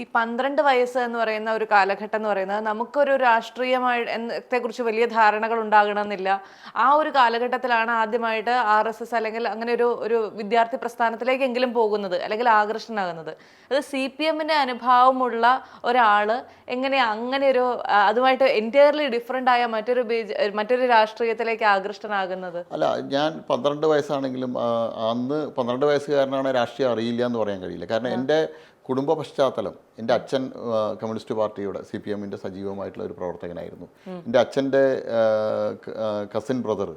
ഈ 12 വയസ്സ് എന്ന് പറയുന്ന ഒരു കാലഘട്ടം എന്ന് പറയുന്നത് നമുക്കൊരു രാഷ്ട്രീയത്തെ കുറിച്ച് വലിയ ധാരണകൾ ഉണ്ടാകണമെന്നില്ല. ആ ഒരു കാലഘട്ടത്തിലാണ് ആദ്യമായിട്ട് RSS അല്ലെങ്കിൽ അങ്ങനെ ഒരു വിദ്യാർത്ഥി പ്രസ്ഥാനത്തിലേക്കെങ്കിലും പോകുന്നത് അല്ലെങ്കിൽ ആകർഷണമാകുന്നത്. അത് CPMന്റെ അനുഭാവമുള്ള ഒരാള് എങ്ങനെയാ അങ്ങനെ ഒരു അതുമായിട്ട് എൻറ്റയർലി ഡിഫറെന്റ് ആയ മറ്റൊരു രാഷ്ട്രീയത്തിലേക്ക് ആകൃഷ്ടനാകുന്നത്? അല്ല, ഞാൻ 12 വയസ്സാണെങ്കിലും അന്ന് 12 വയസ്സുകാരനാണ് രാഷ്ട്രീയം അറിയില്ല എന്ന് പറയാൻ കഴിയില്ല. കാരണം എൻ്റെ കുടുംബ പശ്ചാത്തലം, എൻ്റെ അച്ഛൻ കമ്മ്യൂണിസ്റ്റ് പാർട്ടിയുടെ CPMന്റെ സജീവമായിട്ടുള്ള ഒരു പ്രവർത്തകനായിരുന്നു. എൻ്റെ അച്ഛൻ്റെ കസിൻ ബ്രദർ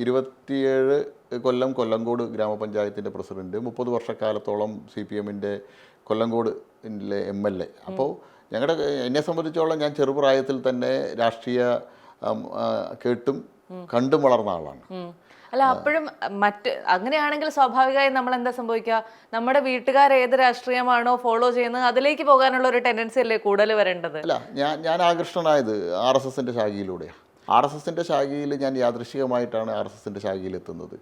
27 കൊല്ലം കൊല്ലങ്കോട് ഗ്രാമപഞ്ചായത്തിൻ്റെ പ്രസിഡന്റ്, 30 വർഷക്കാലത്തോളം CPMന്റെ കൊല്ലങ്കോട് MLA. അപ്പോൾ എന്നെ സംബന്ധിച്ചോളം ഞാൻ ചെറുപ്രായത്തിൽ തന്നെ രാഷ്ട്രീയ കേട്ടും കണ്ടും വളർന്ന ആളാണ്. അല്ല, അപ്പോഴും അങ്ങനെയാണെങ്കിൽ സ്വാഭാവികമായും നമ്മൾ എന്താ സംഭവിക്കുക? നമ്മുടെ വീട്ടുകാർ ഏത് രാഷ്ട്രീയമാണോ ഫോളോ ചെയ്യുന്നത് അതിലേക്ക് പോകാനുള്ള ഒരു ടെൻഡൻസി അല്ലേ കൂടുതൽ വരേണ്ടത്? അല്ല, ഞാൻ ആകൃഷ്ടനായത് RSSന്റെ ശാഖയിലൂടെയാണ്. RSSന്റെ ശാഖയിൽ ഞാൻ യാദൃശ്ചികമായിട്ടാണ് RSSന്റെ ശാഖയിൽ എത്തുന്നത്.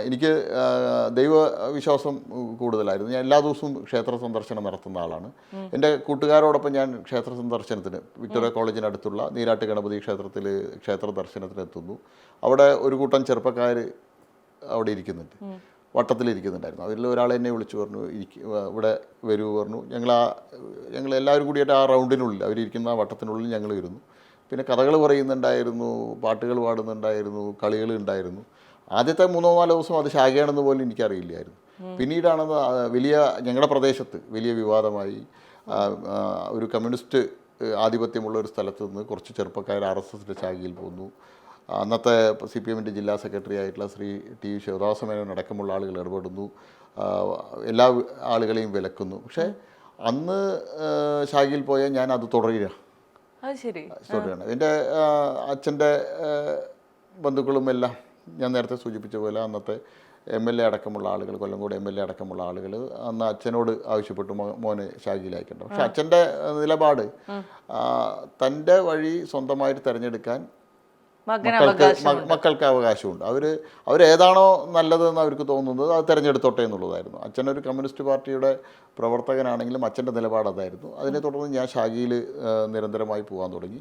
എനിക്ക് ദൈവവിശ്വാസം കൂടുതലായിരുന്നു. ഞാൻ എല്ലാ ദിവസവും ക്ഷേത്ര സന്ദർശനം നടത്തുന്ന ആളാണ്. എൻ്റെ കൂട്ടുകാരോടൊപ്പം ഞാൻ ക്ഷേത്ര സന്ദർശനത്തിന് വിക്ടോറിയ കോളേജിനടുത്തുള്ള നീരാട്ട് ഗണപതി ക്ഷേത്രത്തിൽ ക്ഷേത്ര ദർശനത്തിന് എത്തുന്നു. അവിടെ ഒരു കൂട്ടം ചെറുപ്പക്കാർ അവിടെ ഇരിക്കുന്നുണ്ട്, വട്ടത്തിലിരിക്കുന്നുണ്ടായിരുന്നു. അതിൽ ഒരാൾ എന്നെ വിളിച്ചു പറഞ്ഞു, ഇവിടെ വരൂ പറഞ്ഞു. ഞങ്ങൾ എല്ലാവരും കൂടിയിട്ട് ആ റൗണ്ടിനുള്ളിൽ, അവരിയ്ക്കുന്ന ആ വട്ടത്തിനുള്ളിൽ ഞങ്ങൾ ഇരുന്നു. പിന്നെ കഥകൾ പറയുന്നുണ്ടായിരുന്നു, പാട്ടുകൾ പാടുന്നുണ്ടായിരുന്നു, കളികൾ ഉണ്ടായിരുന്നു. ആദ്യത്തെ 3-4 ദിവസം അത് ശാഖയാണെന്ന് പോലും എനിക്കറിയില്ലായിരുന്നു. പിന്നീടാണെന്ന് ഞങ്ങളുടെ പ്രദേശത്ത് വലിയ വിവാദമായി. ഒരു കമ്മ്യൂണിസ്റ്റ് ആധിപത്യമുള്ള ഒരു സ്ഥലത്ത് നിന്ന് കുറച്ച് ചെറുപ്പക്കാർ RSSന്റെ ശാഖയിൽ പോന്നു. അന്നത്തെ CPMന്റെ ജില്ലാ സെക്രട്ടറി ആയിട്ടുള്ള ശ്രീ ടി ശിവദാസമേനോൻ അടക്കമുള്ള ആളുകൾ ഇടപെടുന്നു, എല്ലാ ആളുകളെയും വിലക്കുന്നു. പക്ഷേ അന്ന് ശാഖയിൽ പോയാൽ ഞാൻ അത് തുടരുകയാണ്. എൻ്റെ അച്ഛൻ്റെ ബന്ധുക്കളും എല്ലാം ഞാൻ നേരത്തെ സൂചിപ്പിച്ച പോലെ അന്നത്തെ MLA അടക്കമുള്ള ആളുകൾ, കൊല്ലങ്കോട് MLA അടക്കമുള്ള ആളുകൾ അന്ന് അച്ഛനോട് ആവശ്യപ്പെട്ടു മോനെ ശാഖയിലാക്കേണ്ട. പക്ഷെ അച്ഛൻ്റെ നിലപാട് തൻ്റെ വഴി സ്വന്തമായിട്ട് തിരഞ്ഞെടുക്കാൻ മക്കൾക്ക് അവകാശമുണ്ട്. അവരേതാണോ നല്ലതെന്ന് അവർക്ക് തോന്നുന്നത് അത് തിരഞ്ഞെടുത്തോട്ടെ എന്നുള്ളതായിരുന്നു. അച്ഛനൊരു കമ്മ്യൂണിസ്റ്റ് പാർട്ടിയുടെ പ്രവർത്തകനാണെങ്കിലും അച്ഛൻ്റെ നിലപാട് അതായിരുന്നു. അതിനെ തുടർന്ന് ഞാൻ ശാഖയിൽ നിരന്തരമായി പോകാൻ തുടങ്ങി.